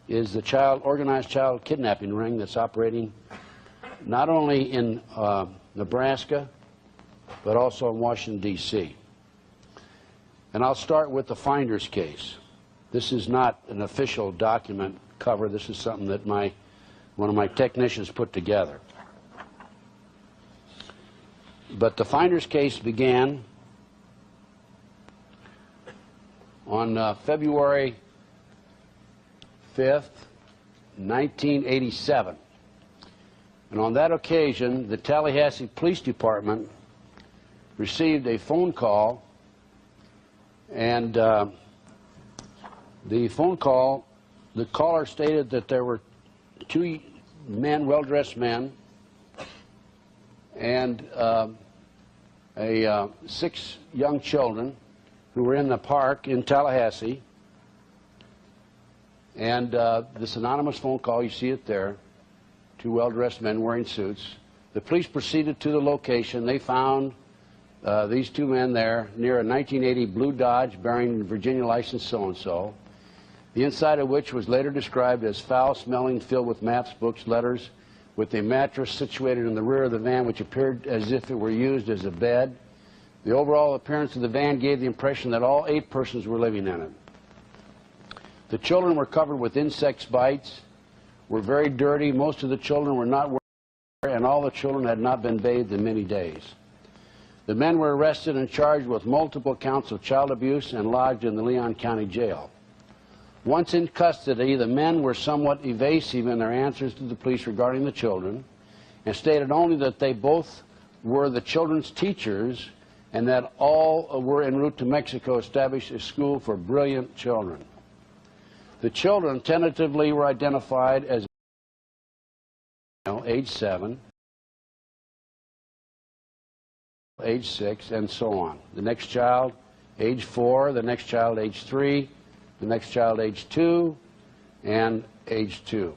is the organized child kidnapping ring that's operating not only in Nebraska, but also in Washington, D.C. And I'll start with the Finders case. This is not an official document cover. This is something that one of my technicians put together. But the Finders case began on February 5th, 1987. And on that occasion, the Tallahassee Police Department received a phone call, and the phone call, the caller stated that there were two men, well-dressed men, and 6 young children who were in the park in Tallahassee. And this anonymous phone call, you see it there, 2 well-dressed men wearing suits. The police proceeded to the location. They found these 2 men there near a 1980 blue Dodge bearing Virginia license so-and-so, the inside of which was later described as foul-smelling, filled with maps, books, letters, with a mattress situated in the rear of the van which appeared as if it were used as a bed. The overall appearance of the van gave the impression that all 8 persons were living in it. The children were covered with insect bites, were very dirty. Most of the children were not wearing, and all the children had not been bathed in many days. The men were arrested and charged with multiple counts of child abuse and lodged in the Leon County Jail. Once in custody, the men were somewhat evasive in their answers to the police regarding the children, and stated only that they both were the children's teachers and that all were en route to Mexico to establish a school for brilliant children. The children tentatively were identified as age 7, age 6, and so on. The next child, age 4, the next child, age 3, the next child, age 2, and age 2,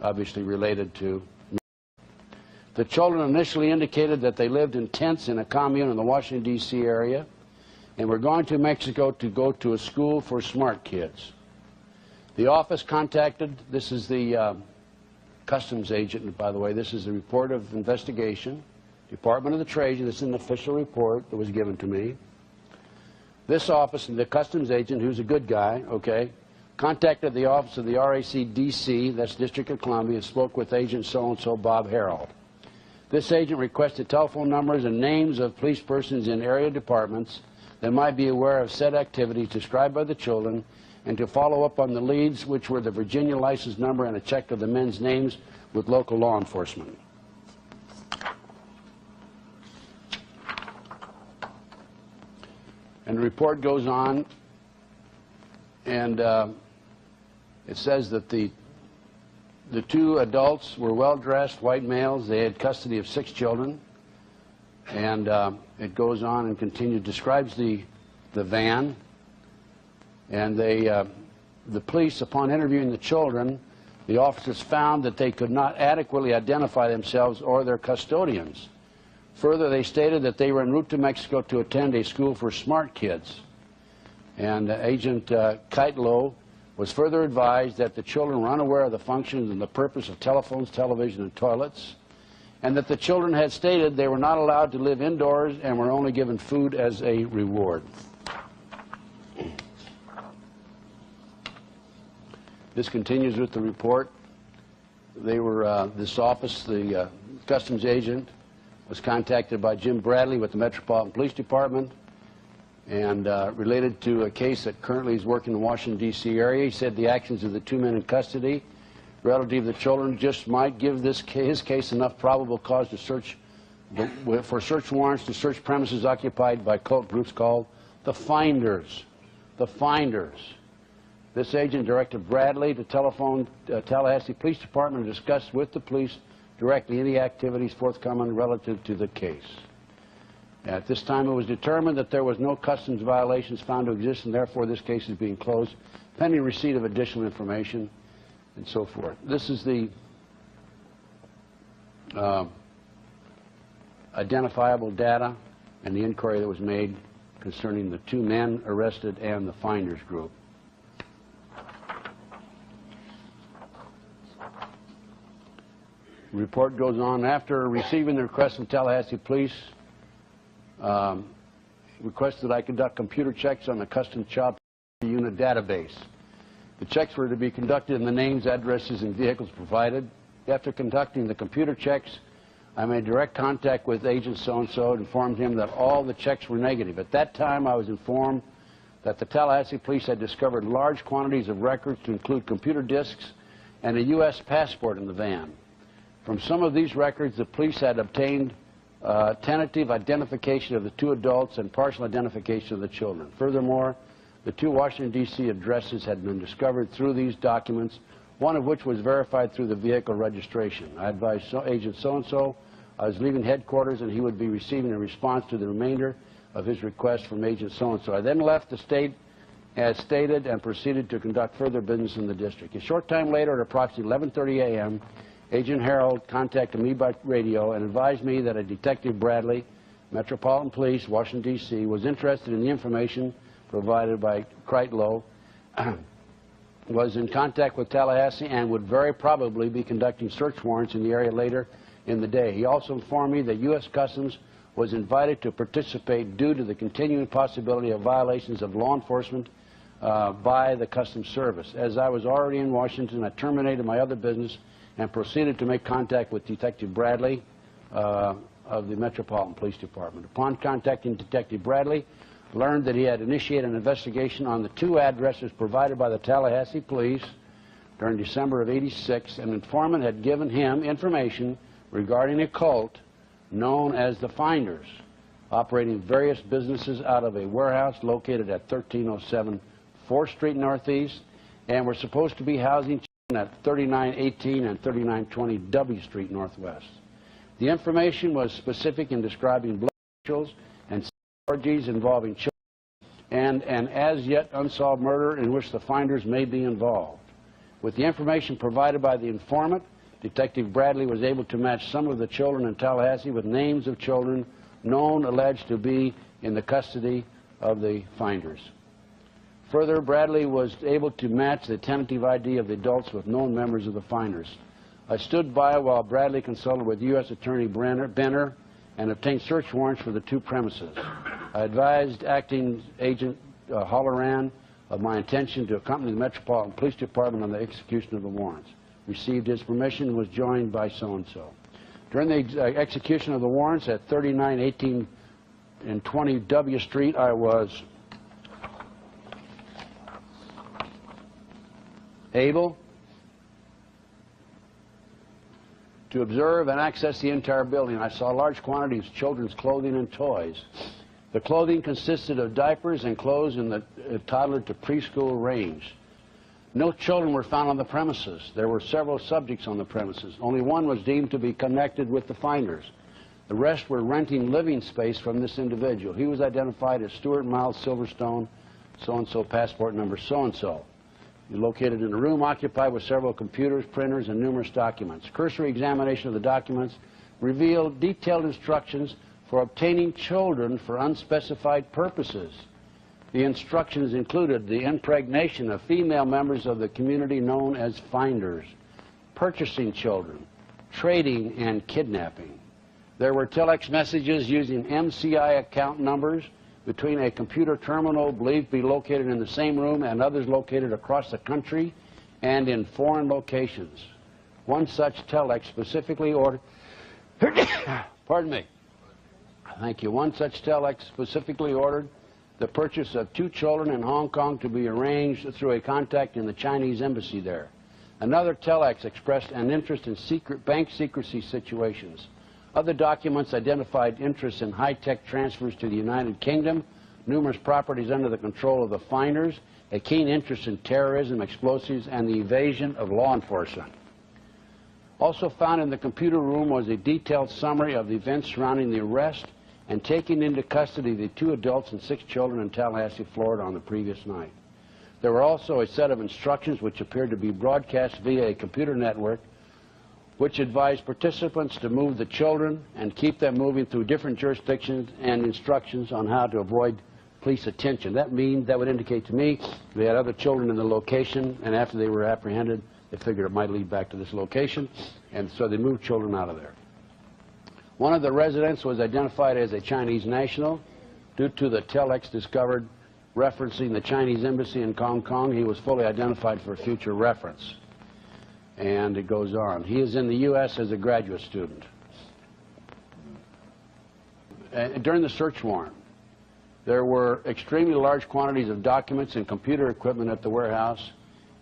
obviously related to me. The children initially indicated that they lived in tents in a commune in the Washington, D.C. area and were going to Mexico to go to a school for smart kids. The office contacted, this is the customs agent, by the way, this is the report of investigation, Department of the Treasury, this is an official report that was given to me. This office, and the customs agent, who's a good guy, okay, contacted the office of the RAC D.C., that's District of Columbia, and spoke with agent so-and-so, Bob Harold. This agent requested telephone numbers and names of police persons in area departments that might be aware of said activities described by the children, and to follow up on the leads, which were the Virginia license number and a check of the men's names with local law enforcement. And the report goes on, and it says that the 2 adults were well-dressed, white males. They had custody of 6 children. And it goes on and continues, describes the van. And the police, upon interviewing the children, the officers found that they could not adequately identify themselves or their custodians. Further, they stated that they were en route to Mexico to attend a school for smart kids. And Agent Keitlow was further advised that the children were unaware of the functions and the purpose of telephones, television, and toilets, and that the children had stated they were not allowed to live indoors and were only given food as a reward. This continues with the report. They were, this office, the customs agent, was contacted by Jim Bradley with the Metropolitan Police Department and related to a case that currently is working in the Washington, D.C. area. He said the actions of the 2 men in custody relative to the children just might give his case enough probable cause to search for search warrants to search premises occupied by cult groups called the Finders. The Finders. This agent directed Bradley to telephone Tallahassee Police Department and discuss with the police directly any activities forthcoming relative to the case. At this time, it was determined that there was no customs violations found to exist, and therefore this case is being closed, pending receipt of additional information, and so forth. This is the identifiable data and the inquiry that was made concerning the 2 men arrested and the Finders group. The report goes on, after receiving the request from Tallahassee Police, requested I conduct computer checks on the Custom Child Unit database. The checks were to be conducted in the names, addresses, and vehicles provided. After conducting the computer checks, I made direct contact with Agent so-and-so and informed him that all the checks were negative. At that time, I was informed that the Tallahassee Police had discovered large quantities of records to include computer disks and a U.S. passport in the van. From some of these records, the police had obtained tentative identification of the two adults and partial identification of the children. Furthermore, the two Washington, D.C. addresses had been discovered through these documents, one of which was verified through the vehicle registration. I advised Agent so-and-so I was leaving headquarters and he would be receiving a response to the remainder of his request from Agent so-and-so. I then left the state as stated and proceeded to conduct further business in the district. A short time later, at approximately 11:30 a.m., Agent Harold contacted me by radio and advised me that a Detective Bradley, Metropolitan Police, Washington, D.C., was interested in the information provided by Kreitlow, was in contact with Tallahassee and would very probably be conducting search warrants in the area later in the day. He also informed me that U.S. Customs was invited to participate due to the continuing possibility of violations of law enforcement by the Customs Service. As I was already in Washington, I terminated my other business and proceeded to make contact with Detective Bradley of the Metropolitan Police Department. Upon contacting Detective Bradley, learned that he had initiated an investigation on the two addresses provided by the Tallahassee Police during December of '86. An informant had given him information regarding a cult known as the Finders, operating various businesses out of a warehouse located at 1307 4th Street Northeast, and were supposed to be housing children at 3918 and 3920 W Street Northwest. The information was specific in describing blood rituals and orgies involving children and an as-yet unsolved murder in which the Finders may be involved. With the information provided by the informant, Detective Bradley was able to match some of the children in Tallahassee with names of children alleged to be in the custody of the Finders. Further, Bradley was able to match the tentative ID of the adults with known members of the Finders. I stood by while Bradley consulted with U.S. Attorney Benner and obtained search warrants for the two premises. I advised Acting Agent Holloran of my intention to accompany the Metropolitan Police Department on the execution of the warrants. Received his permission and was joined by so-and-so. During the execution of the warrants at 3918 and 20 W Street, I was able to observe and access the entire building. I saw large quantities of children's clothing and toys. The clothing consisted of diapers and clothes in the toddler to preschool range. No children were found on the premises. There were several subjects on the premises. Only one was deemed to be connected with the Finders. The rest were renting living space from this individual. He was identified as Stuart Miles Silverstone, so-and-so, passport number so-and-so. Located in a room occupied with several computers, printers, and numerous documents. Cursory examination of the documents revealed detailed instructions for obtaining children for unspecified purposes. The instructions included the impregnation of female members of the community known as Finders, purchasing children, trading, and kidnapping. There were telex messages using MCI account numbers between a computer terminal believed to be located in the same room and others located across the country and in foreign locations. One such telex specifically ordered, pardon me, thank you, one such telex specifically ordered the purchase of two children in Hong Kong to be arranged through a contact in the Chinese embassy there. Another telex expressed an interest in bank secrecy situations. Other documents identified interest in high-tech transfers to the United Kingdom, numerous properties under the control of the Finders, a keen interest in terrorism, explosives, and the evasion of law enforcement. Also found in the computer room was a detailed summary of the events surrounding the arrest and taking into custody the two adults and 6 children in Tallahassee, Florida on the previous night. There were also a set of instructions which appeared to be broadcast via a computer network which advised participants to move the children and keep them moving through different jurisdictions and instructions on how to avoid police attention. That would indicate to me they had other children in the location, and after they were apprehended, They figured it might lead back to this location, and so they moved children out of there. One of the residents was identified as a Chinese national. Due to the telex discovered referencing the Chinese embassy in Hong Kong, he was fully identified for future reference. And it goes on. He is in the U.S. as a graduate student. During the search warrant, there were extremely large quantities of documents and computer equipment at the warehouse.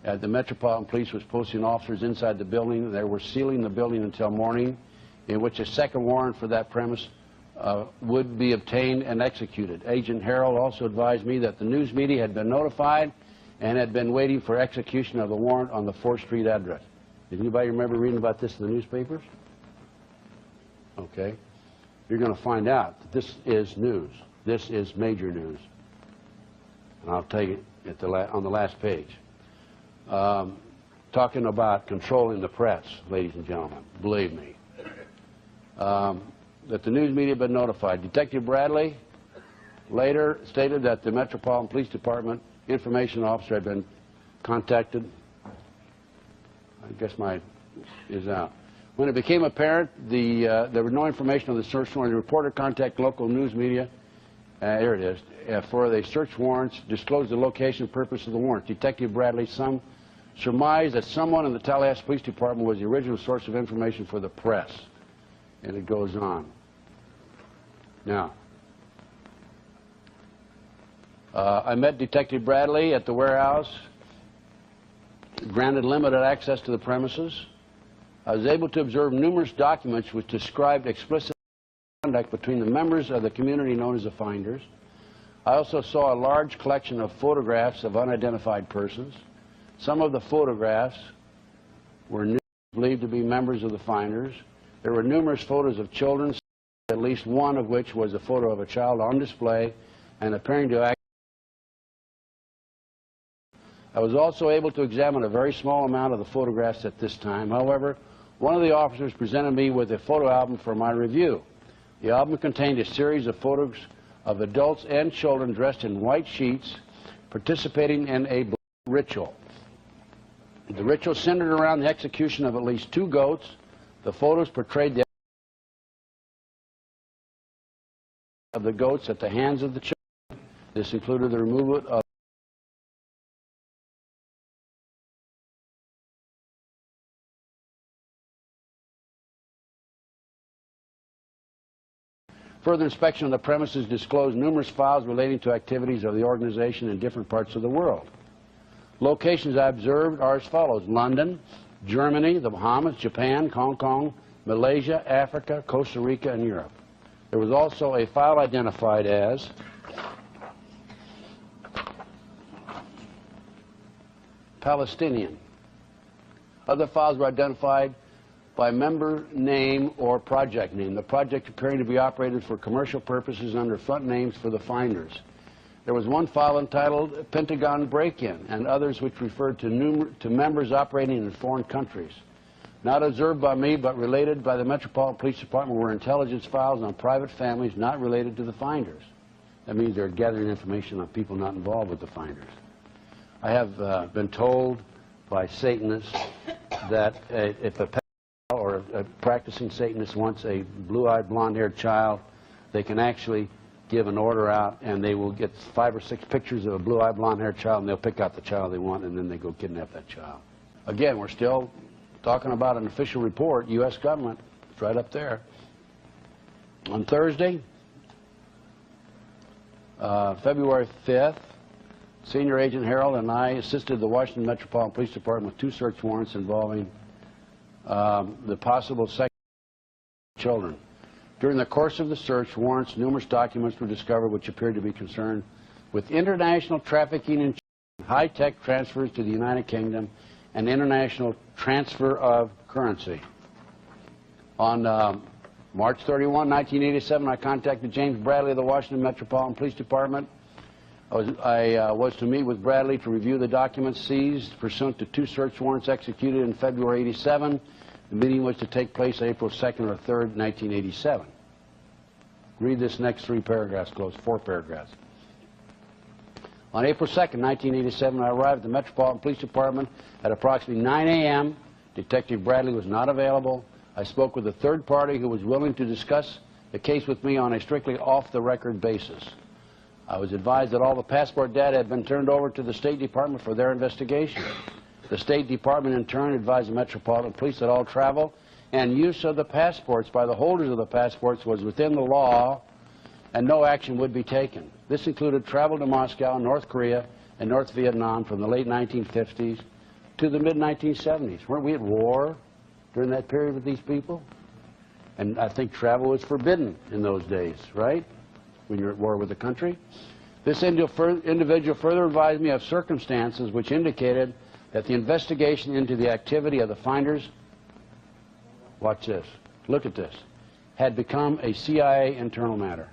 The Metropolitan Police was posting officers inside the building. They were sealing the building until morning, in which a second warrant for that premise would be obtained and executed. Agent Harold also advised me that the news media had been notified and had been waiting for execution of the warrant on the 4th Street address. Did anybody remember reading about this in the newspapers? Okay. You're going to find out that this is news. This is major news. And I'll tell you at on the last page. Talking about controlling the press, ladies and gentlemen, believe me. That the news media had been notified. Detective Bradley later stated that the Metropolitan Police Department information officer had been contacted. I guess is out. When it became apparent there was no information on the search warrant, the reporter contacted local news media. Here it is. For the search warrants, disclosed the location and purpose of the warrant. Detective Bradley surmised that someone in the Tallahassee Police Department was the original source of information for the press. And it goes on. Now, I met Detective Bradley at the warehouse, granted limited access to the premises. I was able to observe numerous documents which described explicit conduct between the members of the community known as the Finders. I also saw a large collection of photographs of unidentified persons. Some of the photographs were believed to be members of the Finders. There were numerous photos of children, at least one of which was a photo of a child on display and appearing to act. I was also able to examine a very small amount of the photographs at this time. However, one of the officers presented me with a photo album for my review. The album contained a series of photos of adults and children dressed in white sheets participating in a ritual. The ritual centered around the execution of at least 2 goats. The photos portrayed the of the goats at the hands of the children. This included the removal of further inspection of the premises disclosed numerous files relating to activities of the organization in different parts of the world. Locations I observed are as follows: London, Germany, the Bahamas, Japan, Hong Kong, Malaysia, Africa, Costa Rica, and Europe. There was also a file identified as Palestinian. Other files were identified by member name or project name, the project appearing to be operated for commercial purposes under front names for the Finders. There was one file entitled Pentagon Break-In, and others which referred to members operating in foreign countries. Not observed by me, but related by the Metropolitan Police Department, were intelligence files on private families not related to the Finders. That means they're gathering information on people not involved with the Finders. I have been told by Satanists that if a or a practicing Satanist wants a blue-eyed, blonde-haired child, they can actually give an order out, and they will get 5 or 6 pictures of a blue-eyed, blonde-haired child, and they'll pick out the child they want, and then they go kidnap that child. Again, we're still talking about an official report, U.S. government. It's right up there. On Thursday, February 5th, Senior Agent Harold and I assisted the Washington Metropolitan Police Department with 2 search warrants involving the possible sex of children. During the course of the search warrants, numerous documents were discovered which appeared to be concerned with international trafficking in children, high-tech transfers to the United Kingdom, and international transfer of currency. On March 31, 1987, I contacted James Bradley of the Washington Metropolitan Police Department. I was to meet with Bradley to review the documents seized pursuant to 2 search warrants executed in February '87. The meeting was to take place April 2nd or 3rd, 1987. Read this next 3 paragraphs, close 4 paragraphs. On April 2nd, 1987, I arrived at the Metropolitan Police Department at approximately 9 a.m. Detective Bradley was not available. I spoke with a third party who was willing to discuss the case with me on a strictly off-the-record basis. I was advised that all the passport data had been turned over to the State Department for their investigation. The State Department, in turn, advised the Metropolitan Police that all travel and use of the passports by the holders of the passports was within the law and no action would be taken. This included travel to Moscow, North Korea, and North Vietnam from the late 1950s to the mid-1970s. Weren't we at war during that period with these people? And I think travel was forbidden in those days, right? When you're at war with the country. This individual further advised me of circumstances which indicated that the investigation into the activity of the finders, watch this, look at this, had become a CIA internal matter.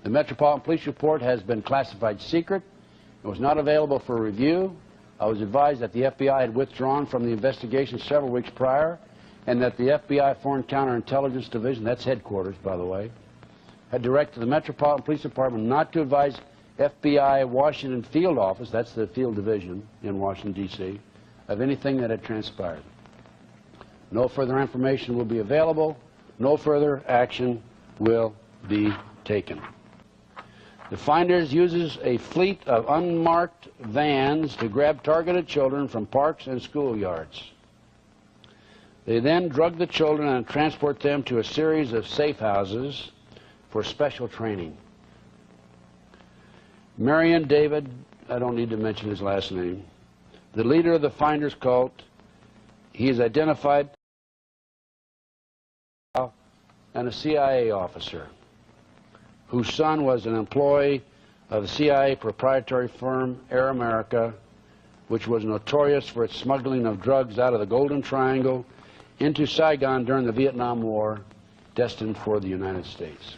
The Metropolitan Police report has been classified secret. It was not available for review. I was advised that the FBI had withdrawn from the investigation several weeks prior and that the FBI Foreign Counterintelligence Division, that's headquarters, by the way, had directed the Metropolitan Police Department not to advise FBI Washington Field Office, that's the field division in Washington, D.C., of anything that had transpired. No further information will be available. No further action will be taken. The finders uses a fleet of unmarked vans to grab targeted children from parks and schoolyards. They then drug the children and transport them to a series of safe houses for special training. Marion David, I don't need to mention his last name, the leader of the finders cult, he is identified and a CIA officer whose son was an employee of the CIA proprietary firm Air America, which was notorious for its smuggling of drugs out of the Golden Triangle into Saigon during the Vietnam War, destined for the United States.